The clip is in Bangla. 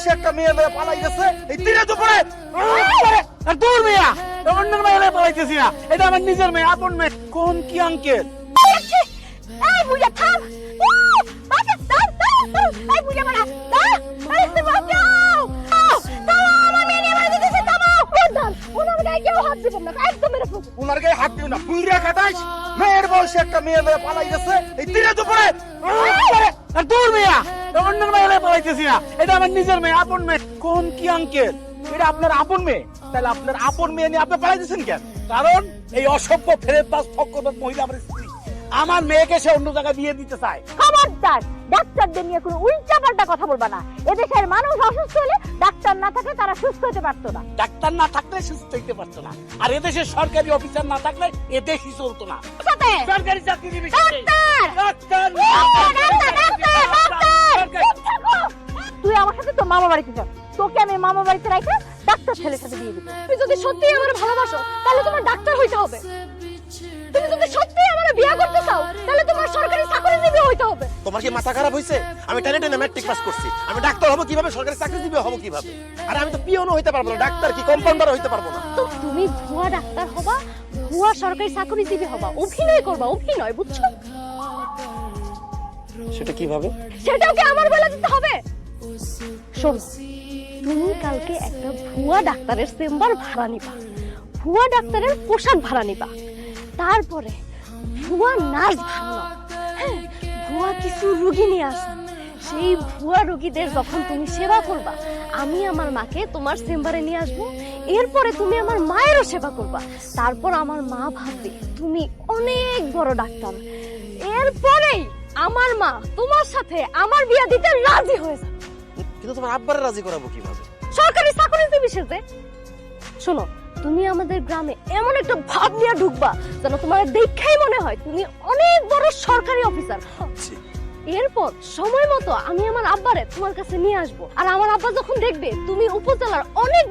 বয়সে একটা মেয়ে মেয়ে পালাই গেছে এই দিনে দুপুরে। আর দূর মেয়া, অন্যের মেয়ে পালাইতেছি না, এটা আমার নিজের মেয়ে, আপন মেয়ে। কোন কি আঙ্কেল? এই বুইড়া থাম। বাঁচা, দাঁড়। এই বুইড়া মারা, দাঁড়। এই তুমি বাঁচাও। দাঁড়াও, আমার মেয়ে নিয়ে মারা দিতেছে, থামাও। দাঁড়, ওনার গায়ে কেউ হাত দিবেন না, একদম মেরে ফেলবো। উনার গায়ে হাত দিও না, বুইড়া খাটাইস। মেয়ের বয়সে একটা মেয়ে মেয়ে পালাই গেছে এই দিনে দুপুরে। আর দূর মেয়া, অন্যের মেয়ে পালাইতেছি না, এটা আমার নিজের মেয়ে, আপন মেয়ে। কোন কি আঙ্কেল? এটা আপনার আপন মেয়ে? তাহলে আপনার আপন মেয়ে নিয়ে আপনি পালাইতেছেন কেন? কারণ এই অসভ্য ফেরেতবাজ ফক্করবাজ মহিলা আমার স্ত্রী, আমার মেয়েকে সে অন্য জায়গায় বিয়ে দিতে চায়। খবরদার, ডাক্তারদের নিয়ে কোনো উল্টাপাল্টা কথা বলবা না। এদেশের মানুষ অসুস্থ হলে ডাক্তার না থাকে তারা সুস্থ হতে পারতো না। ডাক্তার না থাকলে সুস্থ হইতে পারতো না, আর এদেশের সরকারি অফিসার না থাকলে এদেশই চলতো না। সাথে সরকারি চাকরিজীবী ডাক্তার, তুই আমার সাথে তোর মামা বাড়িতে যা। তোকে আমি মামা বাড়িতে রাখা ডাক্তার ছেলের সাথে দিয়ে দিব। তুই যদি সত্যি আমার ভালোবাসো তাহলে তোমার ডাক্তার হইতে হবে। তুমি যদি সত্যি আমার বিয়ে করতে চাও তাহলে তোমার সরকারি চাকরিজীবী হইতে হবে। তোমার কি মাথা খারাপ হয়েছে? আমি টেনে টেনে ম্যাট্রিক পাস করছি, আমি ডাক্তার হবো কিভাবে, সরকারি চাকরিজীবী হবো কিভাবে? আর আমি তো পিওনও হইতে পারবো না, ডাক্তার কি কম্পাউন্ডার হইতে পারবো না। তো তুমি ভুয়া ডাক্তার হবা, ভুয়া সরকারি চাকরিজীবী হবা, অভিনয় করবা, অভিনয়, বুঝছো? সেটা কিভাবে? সেটাও কি আমার বলে দিতে হবে? শোন, তুমি কালকে একটা ভুয়া ডাক্তারের চেম্বার ভাড়া নিবা, ভুয়া ডাক্তারের পোশাক ভাড়া নিবা, তারপরে ভুয়া নার্স ভাড়া নাও। হ্যাঁ, ভুয়া কিছু রোগী নিয়ে আসো। সেই ভুয়া রোগীদের যখন তুমি সেবা করবা, আমি আমার মাকে তোমার চেম্বারে নিয়ে আসবো। এরপরে তুমি আমার মায়েরও সেবা করবা। তারপর আমার মা ভাববে তুমি অনেক বড় ডাক্তার। এরপরেই আমার মা তোমার সাথে আমার বিয়ে দিতে রাজি হয়ে যাবে। কিন্তু তোমার আব্বারে রাজি করাবো কিভাবে? সরকারি চাকরিজীবী সেজে। শোনো, তুমি আমাদের গ্রামে এমন একটা ভাব নিয়ে ঢুকবা যেন তোমার দেখাই মনে হয় তুমি অনেক বড় সরকারি অফিসার। এরপর সময় মতো আমি আমার আব্বারে তোমার কাছে নিয়ে আসবো, আর আমার আব্বা যখন দেখবে তুমি উপজেলার অনেক